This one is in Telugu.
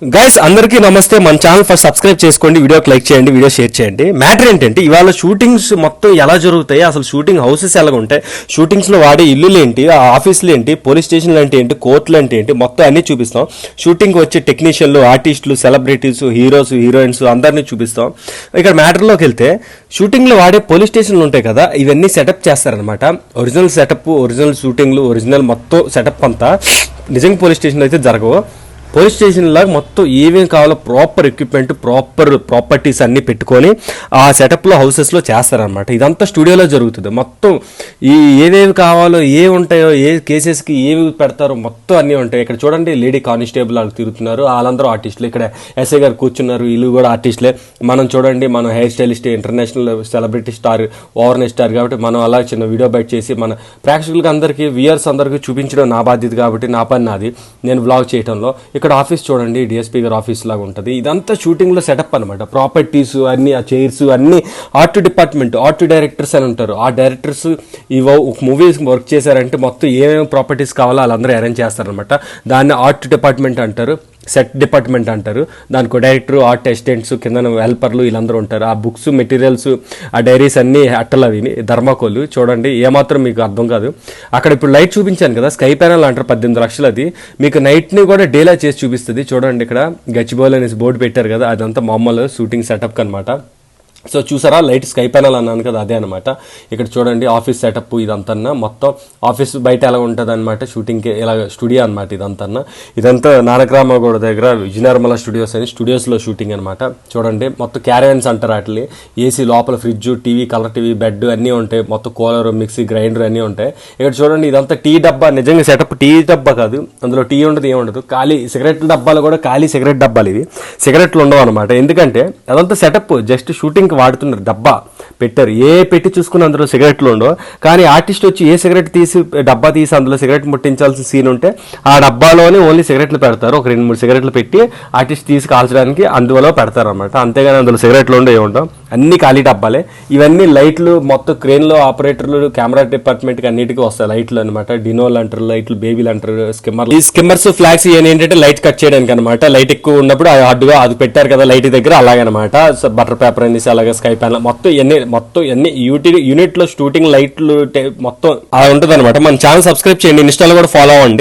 గైస్ అందరికీ నమస్తే. మన ఛానల్ ఫస్ట్ సబ్స్క్రైబ్ చేసుకోండి, వీడియోకి లైక్ చేయండి, వీడియో షేర్ చేయండి. మ్యాటర్ ఏంటంటే ఇవాళ షూటింగ్స్ మొత్తం ఎలా జరుగుతాయి, అసలు షూటింగ్ హౌసెస్ ఎలా ఉంటాయి, షూటింగ్స్ లో వాడే ఇల్లులు ఏంటి, ఆఫీసులు ఏంటి, పోలీస్ స్టేషన్లు అంటే ఏంటి, కోర్టులు అంటే ఏంటి, మొత్తం అన్ని చూపిస్తాం. షూటింగ్ వచ్చే టెక్నీషియన్లు, ఆర్టిస్టులు, సెలబ్రిటీస్, హీరోస్, హీరోయిన్స్ అందరినీ చూపిస్తాం. ఇక్కడ మ్యాటర్లోకి వెళ్తే షూటింగ్ లో వాడే పోలీస్ స్టేషన్లు ఉంటాయి కదా, ఇవన్నీ సెటప్ చేస్తారనమాట. ఒరిజినల్ సెటప్, ఒరిజినల్ షూటింగ్లు, ఒరిజినల్ మొత్తం సెటప్ అంతా నిజంగా పోలీస్ స్టేషన్లో అయితే జరగవు. పోలీస్ స్టేషన్ లాగా మొత్తం ఏమేమి కావాలో ప్రాపర్ ఎక్విప్మెంట్, ప్రాపర్ ప్రాపర్టీస్ అన్ని పెట్టుకొని ఆ సెటప్లో హౌసెస్లో చేస్తారనమాట. ఇదంతా స్టూడియోలో జరుగుతుంది. మొత్తం ఈ ఏవేవి కావాలో, ఏ ఉంటాయో, ఏ కేసెస్కి ఏవి పెడతారో మొత్తం అన్నీ ఉంటాయి. ఇక్కడ చూడండి, లేడీ కానిస్టేబుల్ వాళ్ళు తిరుగుతున్నారు, వాళ్ళందరూ ఆర్టిస్టులు. ఇక్కడ ఎస్ఐ గారు కూర్చున్నారు, వీళ్ళు కూడా ఆర్టిస్టులే. మనం చూడండి, మనం hair stylist, international celebrity star, overnight star కాబట్టి మనం అలా చిన్న వీడియో బయట చేసి మన ప్రేక్షకులకి అందరికీ, వ్యూయర్స్ అందరికీ చూపించడం నా బాధ్యత కాబట్టి నా పని నాది, నేను వ్లాగ్ చేయడంలో. ఇక్కడ ఆఫీస్ చూడండి, డిఎస్పీ గారు ఆఫీస్ లాగా ఉంటుంది. ఇదంతా షూటింగ్లో సెటప్ అనమాట. ప్రాపర్టీస్ అన్ని, ఆ చైర్స్ అన్ని ఆర్ట్ డిపార్ట్మెంట్, ఆర్ట్ డైరెక్టర్స్ అని ఉంటారు. ఆ డైరెక్టర్స్ ఈ మూవీస్ వర్క్ చేశారంటే మొత్తం ఏమేమి ప్రాపర్టీస్ కావాలో వాళ్ళందరూ అరేంజ్ చేస్తారనమాట. దాన్ని ఆర్ట్ డిపార్ట్మెంట్ అంటారు, సెట్ డిపార్ట్మెంట్ అంటారు. దానికి డైరెక్టర్, ఆర్ట్ అసిస్టెంట్స్, కింద హెల్పర్లు వీళ్ళందరూ ఉంటారు. ఆ బుక్స్, మెటీరియల్స్, ఆ డైరీస్ అన్ని అట్టలు, అవి ధర్మాకోలు చూడండి, ఏమాత్రం మీకు అర్థం కాదు. అక్కడ ఇప్పుడు లైట్ చూపించాను కదా, స్కై ప్యానల్ అంటారు, 18 లక్షలు. అది మీకు నైట్ని కూడా డేలా చేసి చూపిస్తుంది. చూడండి, ఇక్కడ గచ్చిబౌలి అనేసి బోర్డు పెట్టారు కదా, అదంతా మామూలు షూటింగ్ సెటప్ అనమాట. సో చూసారా, లైట్ స్కై ప్యానల్ అన్నాను కదా, అదే అనమాట. ఇక్కడ చూడండి, ఆఫీస్ సెటప్ ఇదంతా మొత్తం. ఆఫీస్ బయట ఎలా ఉంటుంది అనమాట, షూటింగ్కి ఇలా స్టూడియో అనమాట. ఇదంతా నానక్రామగూడ దగ్గర విజయనిర్మల స్టూడియోస్ అని, స్టూడియోస్లో షూటింగ్ అనమాట. చూడండి, మొత్తం క్యారవెన్స్ అంటారు వాటిని. ఏసీ లోపల, fridge, TV, colour TV, bed అన్నీ ఉంటాయి. మొత్తం కూలర్, మిక్సీ, గ్రైండర్ అన్నీ ఉంటాయి. ఇక్కడ చూడండి, ఇదంతా టీ డబ్బా. నిజంగా సెటప్ టీ డబ్బా కాదు, అందులో టీ ఉండదు, ఏముండదు. ఖాళీ సిగరెట్ డబ్బాలు కూడా ఖాళీ సిగరెట్ డబ్బాలు. ఇవి సిగరెట్లు ఉండవు అనమాట. ఎందుకంటే అదంతా సెటప్ జస్ట్ షూటింగ్ వాడుతున్నారు. డబ్బా పెట్టారు, ఏ పెట్టి చూసుకుని అందులో సిగరెట్లు ఉండవు. కానీ ఆర్టిస్ట్ వచ్చి ఏ సిగరెట్ తీసి, డబ్బా తీసి అందులో సిగరెట్ ముట్టించాల్సిన సీన్ ఉంటే ఆ డబ్బాలోనే ఓన్లీ సిగరెట్లు పెడతారు. ఒక 2-3 సిగరెట్లు పెట్టి ఆర్టిస్ట్ తీసి కాల్చడానికి అందులో పెడతారు అనమాట. అంతేగాని అందులో సిగరెట్లు ఉండవు, ఏముండవు, అన్ని ఖాళీ డబ్బాలే. ఇవన్నీ లైట్లు మొత్తం క్రేన్లో ఆపరేటర్లు, కెమెరా డిపార్ట్మెంట్కి అన్నిటికీ వస్తాయి లైట్లు అనమాట. డినోల్ అంటారు, లైట్లు బేబీలు అంటారు, స్కిమ్మర్. ఈ స్కిమ్మర్స్, ఫ్లాగ్స్ ఏంటంటే లైట్ కట్ చేయడానికి అనమాట. లైట్ ఎక్కువ ఉన్నప్పుడు అడ్డుగా అది పెట్టారు కదా లైట్ దగ్గర, అలాగనమాట. బటర్ పేపర్ అనేసి, అలాగే స్కై ప్యానల్ మొత్తం ఎన్ని యూనిట్ లో షూటింగ్ లైట్లు మొత్తం అలా ఉంటుంది అనమాట. మన ఛానల్ సబ్స్క్రైబ్ చేయండి, ఇన్స్టాలో కూడా ఫాలో అవ్వండి.